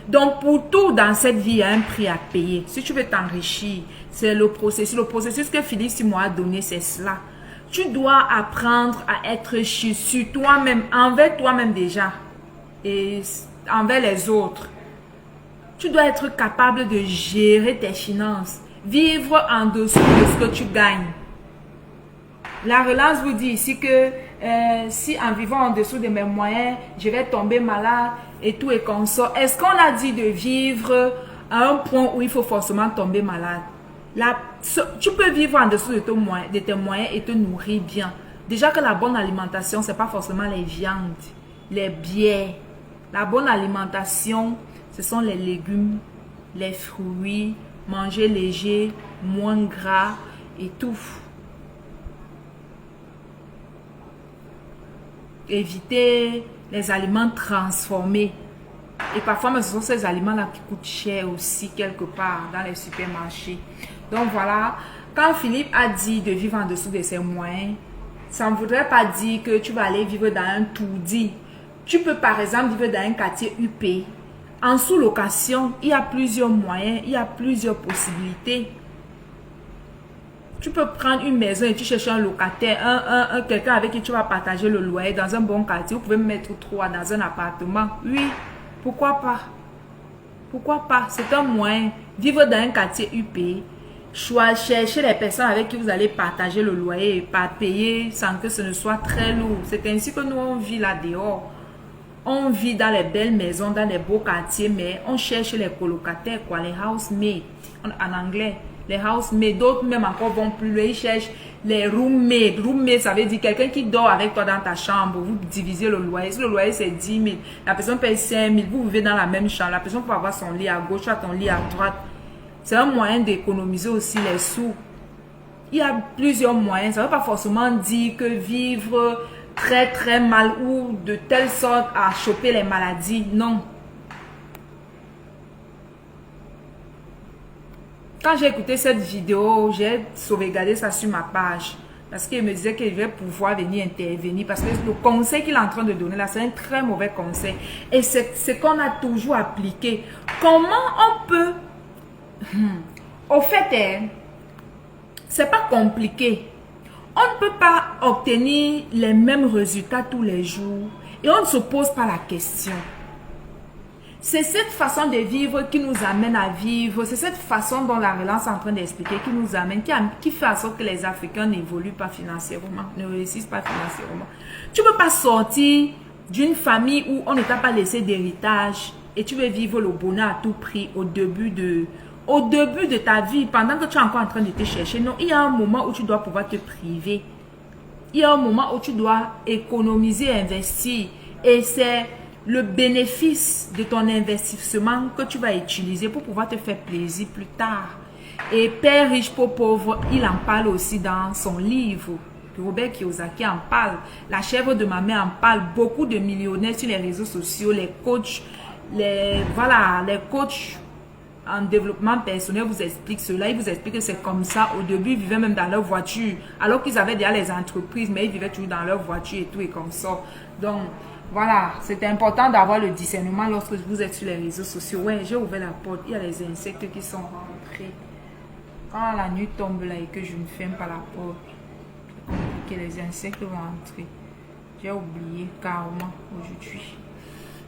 Donc, pour tout dans cette vie, il y a un prix à payer. Si tu veux t'enrichir, c'est le processus. Le processus que Philippe Simoa a donné, c'est cela. Tu dois apprendre à être sur toi-même, envers toi-même déjà, et envers les autres. Tu dois être capable de gérer tes finances, vivre en dessous de ce que tu gagnes. La relance vous dit ici que si en vivant en dessous de mes moyens, je vais tomber malade et tout et consort. Est-ce qu'on a dit de vivre à un point où il faut forcément tomber malade? Tu peux vivre en dessous de tes moyens et te nourrir bien. Déjà que la bonne alimentation, c'est pas forcément les viandes, les bières. La bonne alimentation, ce sont les légumes, les fruits, manger léger, moins gras et tout. Éviter les aliments transformés. Et parfois, ce sont ces aliments-là qui coûtent cher aussi quelque part dans les supermarchés. Donc voilà, quand Philippe a dit de vivre en dessous de ses moyens, ça ne voudrait pas dire que tu vas aller vivre dans un tout-dit. Tu peux par exemple vivre dans un quartier UP. En sous-location, il y a plusieurs moyens, il y a plusieurs possibilités. Tu peux prendre une maison et tu cherches un locataire, quelqu'un avec qui tu vas partager le loyer dans un bon quartier. Vous pouvez mettre 3 dans un appartement. Oui, pourquoi pas? Pourquoi pas? C'est un moyen. Vivre dans un quartier UP. Chercher les personnes avec qui vous allez partager le loyer et pas payer sans que ce ne soit très lourd. C'est ainsi que nous on vit là dehors. On vit dans les belles maisons, dans les beaux quartiers, mais on cherche les colocataires, quoi, les housemates en anglais. Les housemates, d'autres même encore vont plus loin, ils cherchent les roommates. Roommate, ça veut dire quelqu'un qui dort avec toi dans ta chambre. Vous divisez le loyer. Si le loyer c'est 10 000, la personne paye 5 000, vous vivez dans la même chambre. La personne peut avoir son lit à gauche, ton lit à droite. C'est un moyen d'économiser aussi les sous. Il y a plusieurs moyens. Ça ne veut pas forcément dire que vivre très très mal ou de telle sorte à choper les maladies. Non. Quand j'ai écouté cette vidéo, j'ai sauvegardé ça sur ma page. Parce qu'il me disait qu'il devait pouvoir venir intervenir. Parce que le conseil qu'il est en train de donner là, c'est un très mauvais conseil. Et c'est ce qu'on a toujours appliqué. Comment on peut... Au fait, c'est pas compliqué. On ne peut pas obtenir les mêmes résultats tous les jours. Et on ne se pose pas la question. C'est cette façon de vivre qui nous amène à vivre. C'est cette façon dont la relance est en train d'expliquer qui nous amène, qui fait en sorte que les Africains n'évoluent pas financièrement, ne réussissent pas financièrement. Tu ne peux pas sortir d'une famille où on ne t'a pas laissé d'héritage et tu veux vivre le bonheur à tout prix au début de ta vie, pendant que tu es encore en train de te chercher. Non, il y a un moment où tu dois pouvoir te priver. Il y a un moment où tu dois économiser, investir. Et c'est le bénéfice de ton investissement que tu vas utiliser pour pouvoir te faire plaisir plus tard. Et Père riche, Père pauvre, il en parle aussi dans son livre. Robert Kiyosaki en parle. La chèvre de ma mère en parle. Beaucoup de millionnaires sur les réseaux sociaux, les coachs, les coachs en développement personnel vous expliquent cela. Ils vous expliquent que c'est comme ça. Au début, ils vivaient même dans leur voiture. Alors qu'ils avaient déjà les entreprises, mais ils vivaient toujours dans leur voiture et tout et comme ça. Donc, voilà, c'est important d'avoir le discernement lorsque vous êtes sur les réseaux sociaux. Ouais, j'ai ouvert la porte. Il y a les insectes qui sont rentrés. Quand la nuit tombe là et que je ne ferme pas la porte, c'est compliqué. Les insectes vont entrer. J'ai oublié carrément aujourd'hui.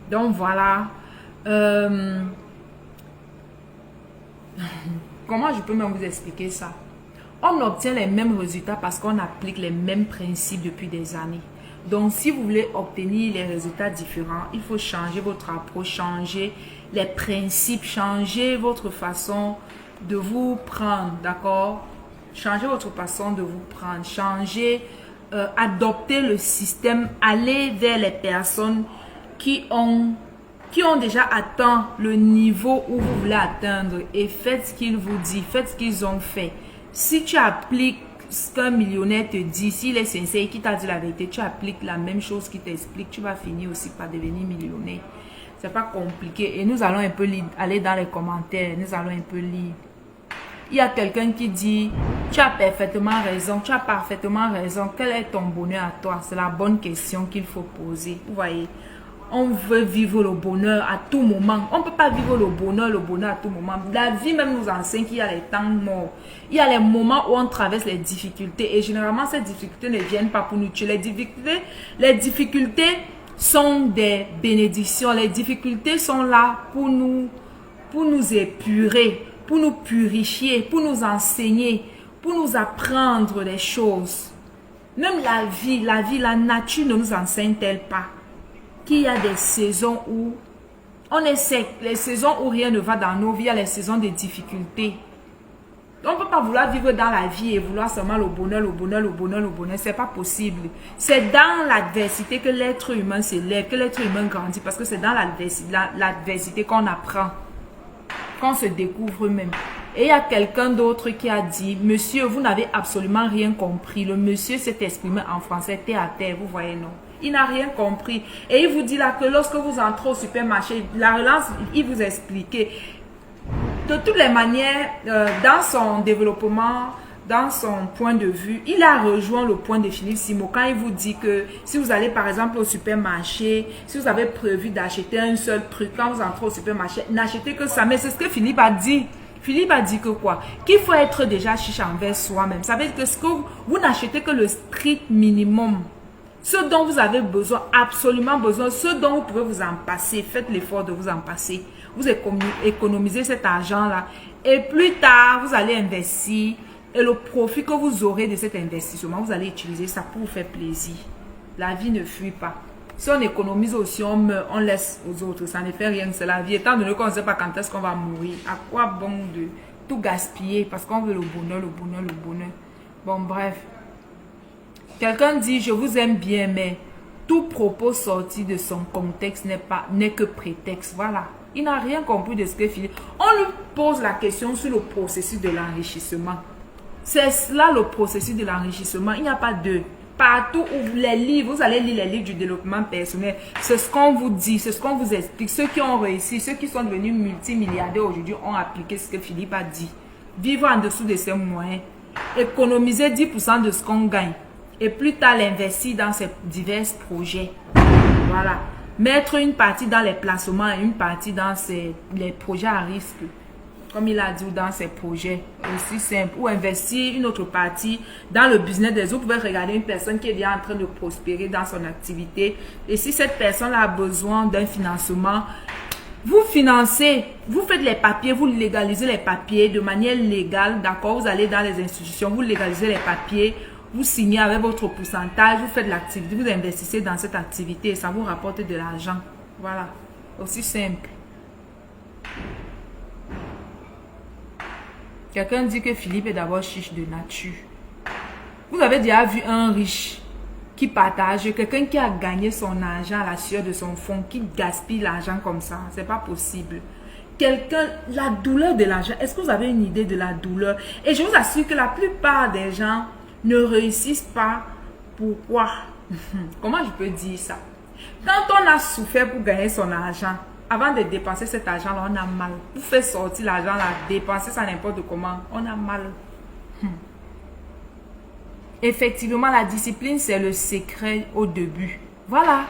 Donc, voilà. Comment je peux même vous expliquer ça? On obtient les mêmes résultats parce qu'on applique les mêmes principes depuis des années. Donc, si vous voulez obtenir les résultats différents, il faut changer votre approche, changer les principes, changer votre façon de vous prendre, d'accord? Changer votre façon de vous prendre, changer, adopter le système, aller vers les personnes qui ont déjà atteint le niveau où vous voulez atteindre et faites ce qu'ils vous disent, faites ce qu'ils ont fait. Si tu appliques ce qu'un millionnaire te dit, s'il est sincère et qu'il t'a dit la vérité, tu appliques la même chose qu'il t'explique, tu vas finir aussi par devenir millionnaire. C'est pas compliqué. Et nous allons un peu aller dans les commentaires, nous allons un peu lire. Il y a quelqu'un qui dit, tu as parfaitement raison, tu as parfaitement raison. Quel est ton bonheur à toi? C'est la bonne question qu'il faut poser. Vous voyez? On veut vivre le bonheur à tout moment. On ne peut pas vivre le bonheur à tout moment. La vie même nous enseigne qu'il y a les temps morts. Il y a les moments où on traverse les difficultés. Et généralement, ces difficultés ne viennent pas pour nous tuer. Les difficultés sont des bénédictions. Les difficultés sont là pour nous épurer, pour nous purifier, pour nous enseigner, pour nous apprendre des choses. Même la vie, la nature ne nous enseigne-t-elle pas qu'il y a des saisons où on est sec, les saisons où rien ne va dans nos vies, il y a les saisons de difficultés. On ne peut pas vouloir vivre dans la vie et vouloir seulement le bonheur, c'est pas possible. C'est dans l'adversité que l'être humain s'élève, que l'être humain grandit, parce que c'est dans l'adversité qu'on apprend, qu'on se découvre même. Et il y a quelqu'un d'autre qui a dit, monsieur, vous n'avez absolument rien compris. Le monsieur s'est exprimé en français, terre à terre, vous voyez, non? Il n'a rien compris. Et il vous dit là que lorsque vous entrez au supermarché, la relance, il vous expliquait. De toutes les manières, dans son développement, dans son point de vue, il a rejoint le point de Philippe Simo quand il vous dit que si vous allez par exemple au supermarché, si vous avez prévu d'acheter un seul truc, quand vous entrez au supermarché, n'achetez que ça. Mais c'est ce que Philippe a dit. Philippe a dit que quoi? Qu'il faut être déjà chiche envers soi-même. Ça veut dire que ce que vous n'achetez que le strict minimum. Ce dont vous avez besoin, absolument besoin, ce dont vous pouvez vous en passer, faites l'effort de vous en passer. Vous économisez cet argent-là et plus tard, vous allez investir et le profit que vous aurez de cet investissement, vous allez utiliser ça pour vous faire plaisir. La vie ne fuit pas. Si on économise aussi, on meurt, on laisse aux autres, ça ne fait rien, c'est la vie. Étant donné qu'on ne sait pas quand est-ce qu'on va mourir, à quoi bon de tout gaspiller parce qu'on veut le bonheur. Bon, bref. Quelqu'un dit, je vous aime bien, mais tout propos sorti de son contexte n'est que prétexte. Voilà. Il n'a rien compris de ce que Philippe. On lui pose la question sur le processus de l'enrichissement. C'est cela le processus de l'enrichissement. Il n'y a pas de... Partout où les livres, vous allez lire les livres du développement personnel. C'est ce qu'on vous dit, c'est ce qu'on vous explique. Ceux qui ont réussi, ceux qui sont devenus multimilliardaires aujourd'hui ont appliqué ce que Philippe a dit. Vivre en dessous de ses moyens. Économiser 10% de ce qu'on gagne. Et plus tard, l'investir dans ces divers projets. Voilà. Mettre une partie dans les placements et une partie dans les projets à risque. Comme il a dit, dans ses projets. Aussi simple. Ou investir une autre partie dans le business des autres. Vous pouvez regarder une personne qui est déjà en train de prospérer dans son activité. Et si cette personne a besoin d'un financement, vous financez, vous faites les papiers, vous légalisez les papiers de manière légale. D'accord? Vous allez dans les institutions, vous légalisez les papiers. Vous signez avec votre pourcentage, vous faites l'activité, vous investissez dans cette activité et ça vous rapporte de l'argent. Voilà. Aussi simple. Quelqu'un dit que Philippe est d'abord chiche de nature. Vous avez déjà vu un riche qui partage, quelqu'un qui a gagné son argent à la sueur de son front, qui gaspille l'argent comme ça. C'est pas possible. Quelqu'un, la douleur de l'argent, est-ce que vous avez une idée de la douleur? Et je vous assure que la plupart des gens ne réussissent pas. Pourquoi? Comment je peux dire ça? Quand on a souffert pour gagner son argent, avant de dépenser cet argent-là, on a mal. Vous faites sortir l'argent, là, dépenser ça n'importe comment, on a mal. Effectivement, la discipline, c'est le secret au début. Voilà.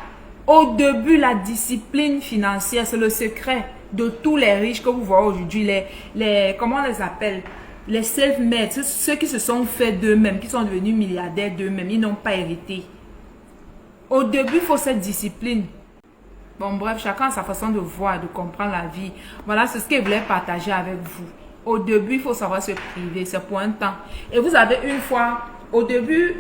Au début, la discipline financière, c'est le secret de tous les riches que vous voyez aujourd'hui. Comment on les appelle? Les self-made, ceux qui se sont fait d'eux-mêmes, qui sont devenus milliardaires d'eux-mêmes, ils n'ont pas hérité. Au début, il faut cette discipline. Bon, bref, chacun a sa façon de voir, de comprendre la vie. Voilà, c'est ce que je voulais partager avec vous. Au début, il faut savoir se priver, c'est pour un temps. Et vous avez une fois, au début,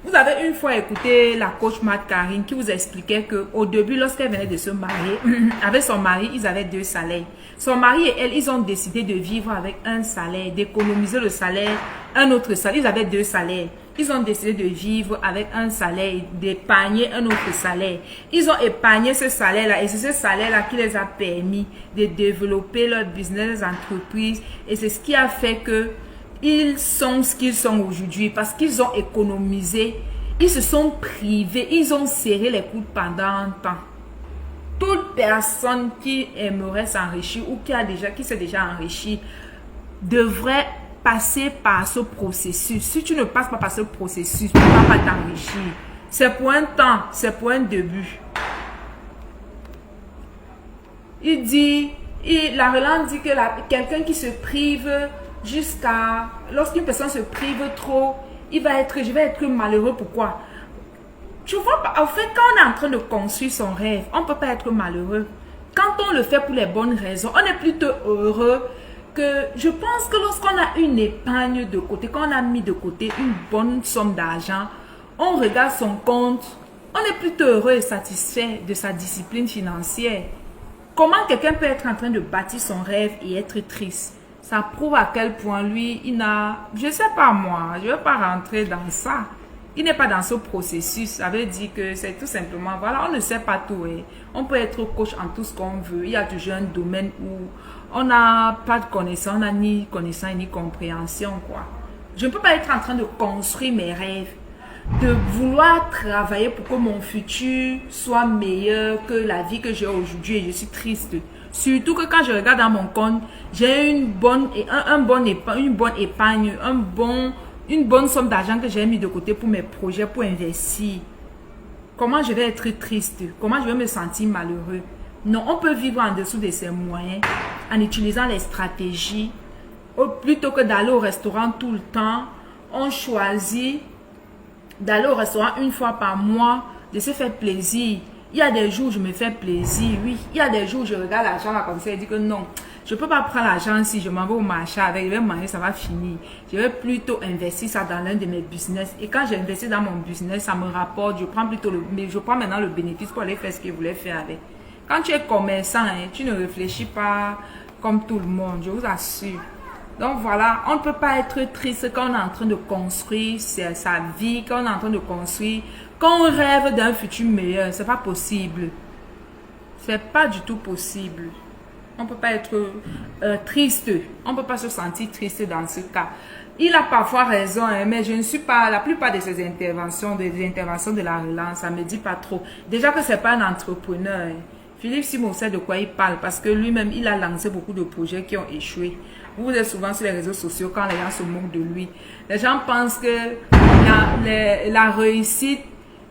vous avez une fois écouté la coach Matt Karine qui vous expliquait qu'au début, lorsqu'elle venait de se marier, avec son mari, ils avaient 2 salaires. Son mari et elle, ils ont décidé de vivre avec un salaire, d'économiser le salaire, un autre salaire. Ils avaient 2 salaires. Ils ont décidé de vivre avec un salaire, d'épargner un autre salaire. Ils ont épargné ce salaire-là et c'est ce salaire-là qui les a permis de développer leur business, leurs entreprises. Et c'est ce qui a fait que ils sont ce qu'ils sont aujourd'hui parce qu'ils ont économisé, ils se sont privés, ils ont serré les coudes pendant un temps. Toute personne qui aimerait s'enrichir ou qui s'est déjà enrichi devrait passer par ce processus. Si tu ne passes pas par ce processus, tu ne vas pas t'enrichir. C'est pour un temps, c'est pour un début. La relance dit que quelqu'un qui se prive lorsqu'une personne se prive trop, je vais être malheureux. Pourquoi? Tu vois, en fait, quand on est en train de construire son rêve, on ne peut pas être malheureux. Quand on le fait pour les bonnes raisons, on est plutôt heureux que je pense que lorsqu'on a une épargne de côté, quand on a mis de côté une bonne somme d'argent, on regarde son compte, on est plutôt heureux et satisfait de sa discipline financière. Comment quelqu'un peut être en train de bâtir son rêve et être triste? Ça prouve à quel point lui, il n'a... Je ne sais pas moi, je ne vais pas rentrer dans ça. Il n'est pas dans ce processus. Ça veut dire que c'est tout simplement... Voilà, on ne sait pas tout. Hein. On peut être coach en tout ce qu'on veut. Il y a toujours un domaine où on n'a pas de connaissance, on n'a ni connaissance ni compréhension, quoi. Je ne peux pas être en train de construire mes rêves, de vouloir travailler pour que mon futur soit meilleur que la vie que j'ai aujourd'hui, et je suis triste. Surtout que quand je regarde dans mon compte, j'ai une bonne épargne, une bonne somme d'argent que j'ai mis de côté pour mes projets, pour investir. Comment je vais être triste? Comment je vais me sentir malheureux? Non, on peut vivre en dessous de ses moyens en utilisant les stratégies. Plutôt que d'aller au restaurant tout le temps, on choisit d'aller au restaurant une fois par mois, de se faire plaisir. Il y a des jours où je me fais plaisir, oui. Il y a des jours où je regarde l'argent là comme ça et dis que non, je ne peux pas prendre l'argent si je m'en vais au marché avec, je vais manger, ça va finir. Je vais plutôt investir ça dans l'un de mes business. Et quand j'investis dans mon business, ça me rapporte, je prends maintenant le bénéfice pour aller faire ce que je voulais faire avec. Quand tu es commerçant, hein, tu ne réfléchis pas comme tout le monde, je vous assure. Donc voilà, on ne peut pas être triste quand on est en train de construire sa vie, quand on est en train de construire, quand on rêve d'un futur meilleur. C'est pas possible. C'est pas du tout possible. On ne peut pas être triste. On ne peut pas se sentir triste dans ce cas. Il a parfois raison, hein, mais je ne suis pas... La plupart de ses interventions, des interventions de la relance, ça ne me dit pas trop. Déjà que ce n'est pas un entrepreneur. Hein. Philippe Simon sait de quoi il parle parce que lui-même, il a lancé beaucoup de projets qui ont échoué. Vous êtes souvent sur les réseaux sociaux quand les gens se moquent de lui. Les gens pensent que la réussite,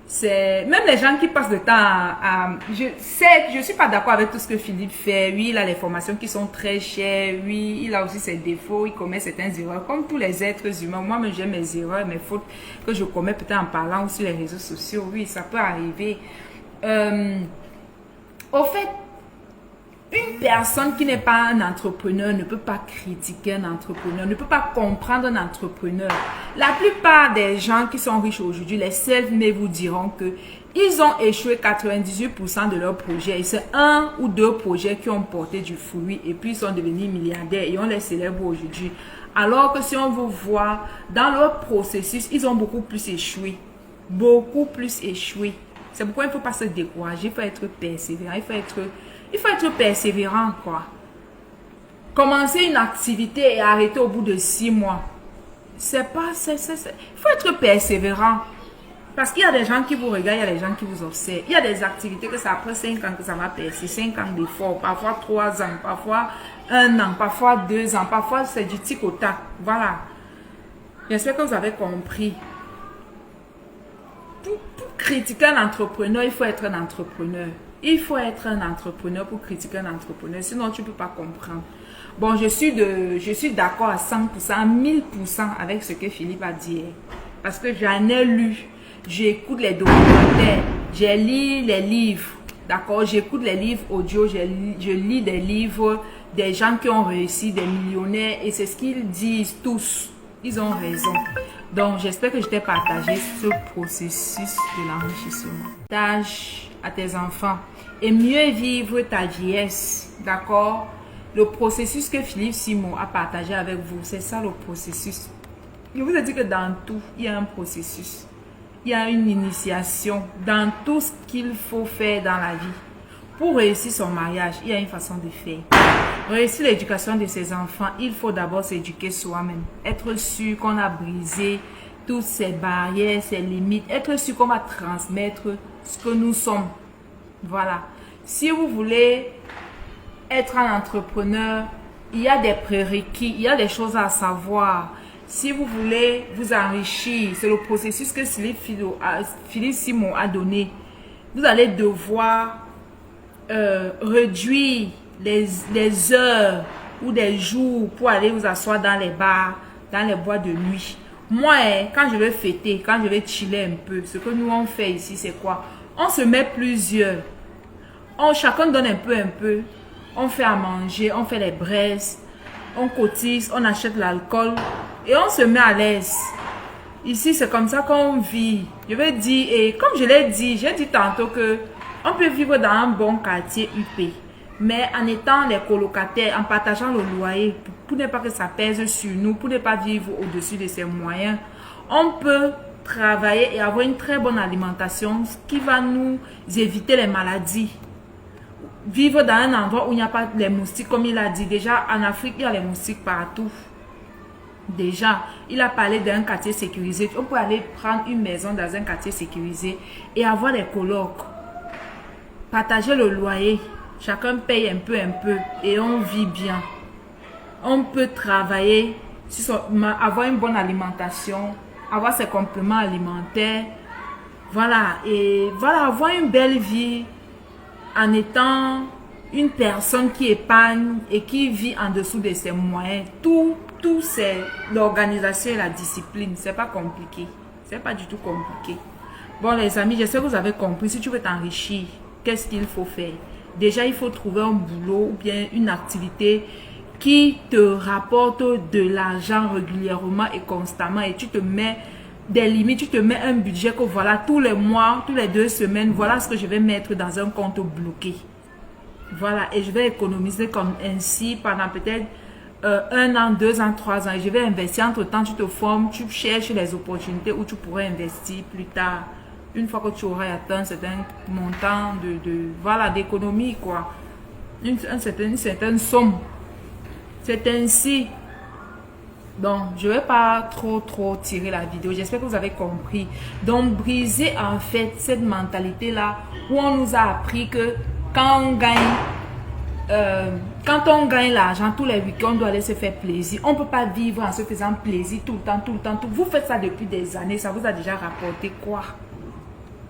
c'est... Même les gens qui passent le temps à... Je suis pas d'accord avec tout ce que Philippe fait. Oui, il a les formations qui sont très chères. Oui, il a aussi ses défauts. Il commet certaines erreurs. Comme tous les êtres humains. Moi-même, j'ai mes erreurs, mes fautes que je commets peut-être en parlant sur les réseaux sociaux. Oui, ça peut arriver. Au fait, une personne qui n'est pas un entrepreneur ne peut pas critiquer un entrepreneur, ne peut pas comprendre un entrepreneur. La plupart des gens qui sont riches aujourd'hui, les self-made vous diront que ils ont échoué 98% de leurs projets. Et c'est un ou deux projets qui ont porté du fruit et puis ils sont devenus milliardaires et on les célèbre aujourd'hui. Alors que si on vous voit dans leur processus, ils ont beaucoup plus échoué. Beaucoup plus échoué. C'est pourquoi il ne faut pas se décourager, il faut être persévérant, il faut être persévérant, quoi. Commencer une activité et arrêter au bout de 6 mois. Il faut être persévérant. Parce qu'il y a des gens qui vous regardent, il y a des gens qui vous observent. Il y a des activités que c'est après 5 ans que ça va percer, 5 ans d'effort, parfois 3 ans, parfois 1 an, parfois 2 ans, parfois c'est du tic au tac. Voilà. J'espère que vous avez compris. Pour critiquer un entrepreneur, il faut être un entrepreneur. Il faut être un entrepreneur pour critiquer un entrepreneur. Sinon, tu ne peux pas comprendre. Bon, je suis d'accord à 100%, à 1000% avec ce que Philippe a dit. Parce que j'en ai lu. J'écoute les documentaires. J'ai lu les livres. D'accord? J'écoute les livres audio. Je lis des livres des gens qui ont réussi, des millionnaires. Et c'est ce qu'ils disent tous. Ils ont raison. Donc, j'espère que je t'ai partagé ce processus de l'enrichissement. Partage à tes enfants et mieux vivre ta vieillesse. D'accord? Le processus que Philippe Simon a partagé avec vous, c'est ça le processus. Je vous ai dit que dans tout, il y a un processus. Il y a une initiation dans tout ce qu'il faut faire dans la vie. Pour réussir son mariage, il y a une façon de faire. Réussir l'éducation de ses enfants, il faut d'abord s'éduquer soi-même. Être sûr qu'on a brisé toutes ces barrières, ces limites. Être sûr qu'on va transmettre ce que nous sommes. Voilà. Si vous voulez être un entrepreneur, il y a des prérequis, il y a des choses à savoir. Si vous voulez vous enrichir, c'est le processus que Philippe Simon a donné. Vous allez devoir réduire les heures ou des jours pour aller vous asseoir dans les bars, dans les boîtes de nuit. Moi, quand je vais fêter, quand je vais chiller un peu, ce que nous on fait ici, c'est quoi? On se met plusieurs. Chacun donne un peu. On fait à manger, on fait les braises. on cotise, on achète l'alcool et on se met à l'aise. Ici, c'est comme ça qu'on vit. Je vais dire, et comme je l'ai dit, j'ai dit tantôt que on peut vivre dans un bon quartier UP, mais en étant les colocataires, en partageant le loyer, pour ne pas que ça pèse sur nous, pour ne pas vivre au-dessus de ses moyens, on peut travailler et avoir une très bonne alimentation, ce qui va nous éviter les maladies. Vivre dans un endroit où il n'y a pas les moustiques, comme il a dit. Déjà, en Afrique, il y a les moustiques partout. Déjà, il a parlé d'un quartier sécurisé. On peut aller prendre une maison dans un quartier sécurisé et avoir des colocs. Partager le loyer. Chacun paye un peu et on vit bien. On peut travailler, avoir une bonne alimentation, avoir ses compléments alimentaires. Voilà, et voilà, avoir une belle vie en étant une personne qui épargne et qui vit en dessous de ses moyens. Tout c'est l'organisation et la discipline. C'est pas compliqué. C'est pas du tout compliqué. Bon les amis, je sais que vous avez compris. Si tu veux t'enrichir, qu'est-ce qu'il faut faire? Déjà, il faut trouver un boulot ou bien une activité qui te rapporte de l'argent régulièrement et constamment. Et tu te mets des limites, tu te mets un budget que voilà, tous les mois, tous les 2 semaines, voilà ce que je vais mettre dans un compte bloqué. Voilà, et je vais économiser comme ainsi pendant peut-être 1 an, 2 ans, 3 ans. Et je vais investir. Entre-temps, tu te formes, tu cherches les opportunités où tu pourrais investir plus tard. Une fois que tu auras atteint un certain montant voilà, d'économie, quoi. Une certaine somme. C'est ainsi. Donc, je ne vais pas trop tirer la vidéo. J'espère que vous avez compris. Donc, briser en fait cette mentalité-là où on nous a appris que quand on gagne l'argent tous les week-ends, on doit aller se faire plaisir. On ne peut pas vivre en se faisant plaisir tout le temps. Vous faites ça depuis des années. Ça vous a déjà rapporté quoi?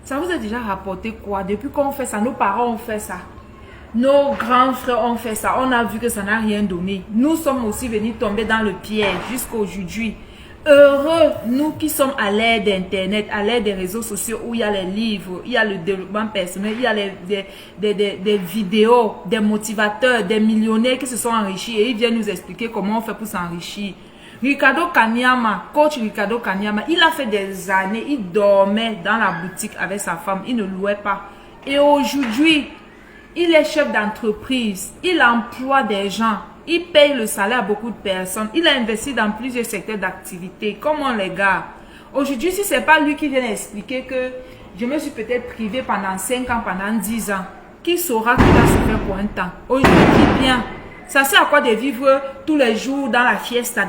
Ça vous a déjà rapporté quoi? Depuis qu'on fait ça, nos parents ont fait ça. Nos grands frères ont fait ça. On a vu que ça n'a rien donné. Nous sommes aussi venus tomber dans le piège jusqu'aujourd'hui. Heureux, nous qui sommes à l'ère d'Internet, à l'ère des réseaux sociaux où il y a les livres, il y a le développement personnel, il y a des vidéos, des motivateurs, des millionnaires qui se sont enrichis et ils viennent nous expliquer comment on fait pour s'enrichir. Ricardo Kanyama, coach Ricardo Kanyama, il a fait des années, il dormait dans la boutique avec sa femme, il ne louait pas. Et aujourd'hui, il est chef d'entreprise, il emploie des gens, il paye le salaire à beaucoup de personnes, il a investi dans plusieurs secteurs d'activité. Comment les gars? Aujourd'hui, si ce n'est pas lui qui vient expliquer que je me suis peut-être privé pendant 5 ans, pendant 10 ans, qui saura qu'il a souffert pour un temps? Aujourd'hui, bien. Ça sert à quoi de vivre tous les jours dans la fiesta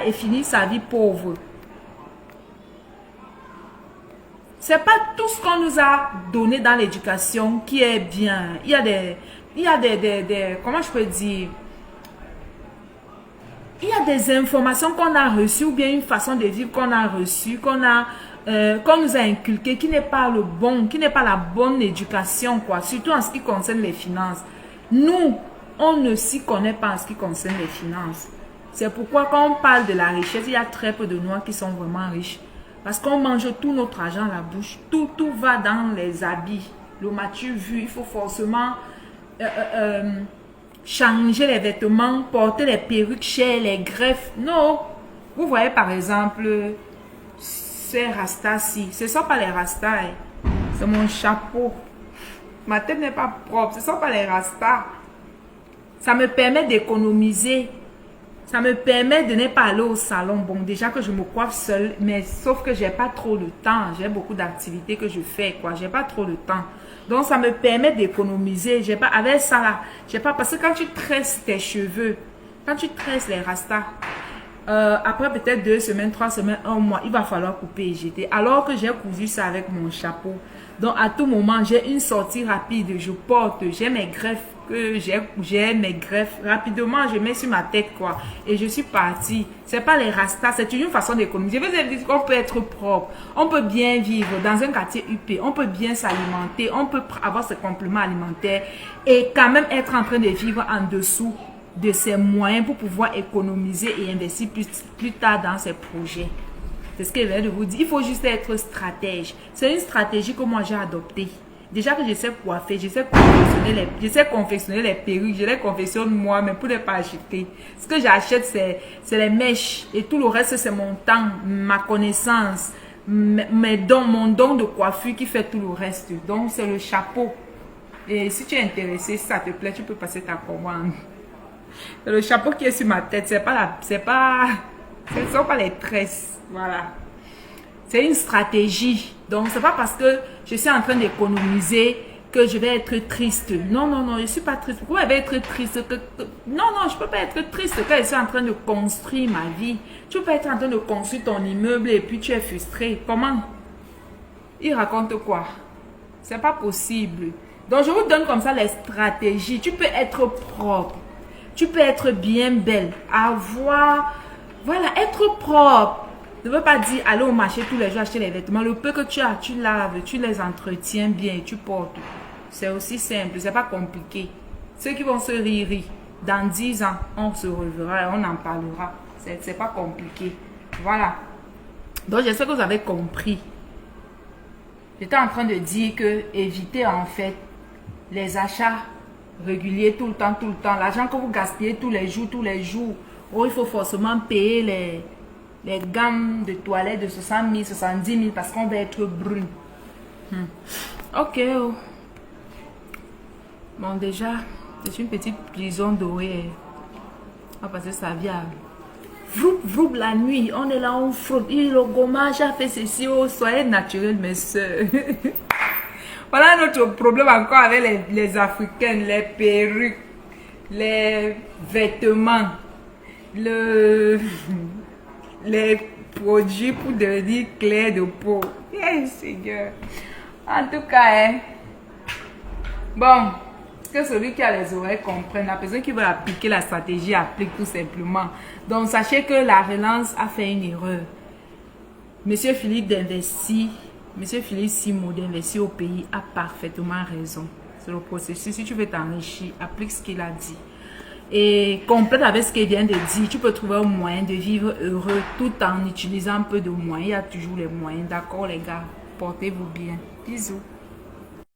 et finir sa vie pauvre? C'est pas tout ce qu'on nous a donné dans l'éducation qui est bien. Il y a des comment je peux dire? Il y a des informations qu'on a reçues ou bien une façon de vivre qu'on a reçue, qu'on nous a inculqué, qui n'est pas la bonne éducation, quoi. Surtout en ce qui concerne les finances. Nous, on ne s'y connaît pas en ce qui concerne les finances. C'est pourquoi quand on parle de la richesse, il y a très peu de Noirs qui sont vraiment riches. Parce qu'on mange tout notre argent à la bouche. Tout va dans les habits. Le m'as-tu vu? Il faut forcément changer les vêtements, porter les perruques chères, les greffes. Non. Vous voyez par exemple, ces rastas-ci. Ce ne sont pas les rastas. C'est mon chapeau. Ma tête n'est pas propre. Ce ne sont pas les rastas. Ça me permet d'économiser. Ça me permet de ne pas aller au salon. Bon, déjà que je me coiffe seule, mais sauf que j'ai pas trop de temps. J'ai beaucoup d'activités que je fais, quoi. J'ai pas trop de temps. Donc, ça me permet d'économiser. J'ai pas, avec ça là, j'ai pas, parce que quand tu tresses tes cheveux, quand tu tresses les rastas, après peut-être 2 semaines, 3 semaines, 1 mois, il va falloir couper et jeter. Alors que j'ai cousu ça avec mon chapeau. Donc, à tout moment, j'ai une sortie rapide. Je porte, j'ai mes greffes. J'ai mes greffes rapidement, je mets sur ma tête, quoi, et je suis partie. C'est pas les rastas, c'est une façon d'économiser. Je veux dire qu'on peut être propre, on peut bien vivre dans un quartier UP, on peut bien s'alimenter, on peut avoir ses compléments alimentaires et quand même être en train de vivre en dessous de ses moyens pour pouvoir économiser et investir plus tard dans ses projets. C'est ce que je viens de vous dire. Il faut juste être stratège. C'est une stratégie que moi j'ai adoptée. Déjà que je sais coiffer, je sais confectionner les perruques, je les confectionne moi, mais pour ne pas acheter. Ce que j'achète, c'est les mèches. Et tout le reste, c'est mon temps, ma connaissance, mon don de coiffure qui fait tout le reste. Donc, c'est le chapeau. Et si tu es intéressé, si ça te plaît, tu peux passer ta commande. C'est le chapeau qui est sur ma tête, ce ne sont pas les tresses. Voilà. C'est une stratégie. Donc, c'est pas parce que je suis en train d'économiser que je vais être triste. Non, non, non, je suis pas triste. Pourquoi je vais être triste? Non, non, je peux pas être triste quand je suis en train de construire ma vie. Tu peux être en train de construire ton immeuble et puis tu es frustré. Comment? Il raconte quoi? C'est pas possible. Donc, je vous donne comme ça les stratégies. Tu peux être propre. Tu peux être bien belle. Voilà, être propre. Ne veut pas dire aller au marché tous les jours acheter les vêtements. Le peu que tu as, tu laves, tu les entretiens bien et tu portes. C'est aussi simple, c'est pas compliqué. Ceux qui vont se rire, dans 10 ans, on se reverra et on en parlera. C'est pas compliqué. Voilà. Donc j'espère que vous avez compris. J'étais en train de dire que évitez en fait les achats réguliers tout le temps. L'argent que vous gaspillez tous les jours. Oh, il faut forcément payer les gammes de toilettes de 60 000, 70 000 parce qu'on va être brune. Ok. Oh. Bon, déjà, c'est une petite prison dorée. On va passer sa vie à vroub la nuit. On est là, on frotte. Le gommage a fait ceci. Oh, soyez naturel, mes soeurs. Voilà notre problème encore avec les Africaines, les perruques, les vêtements, les produits pour devenir clair de peau. Yes, Seigneur. En tout cas, bon, que celui qui a les oreilles comprenne, la personne qui veut appliquer la stratégie applique tout simplement. Donc, sachez que la relance a fait une erreur. Monsieur Philippe Simo d'investir au pays a parfaitement raison. C'est le processus. Si tu veux t'enrichir, applique ce qu'il a dit. Et complète avec ce qu'il vient de dire, tu peux trouver un moyen de vivre heureux tout en utilisant un peu de moyens. Il y a toujours les moyens. D'accord les gars? Portez-vous bien. Bisous.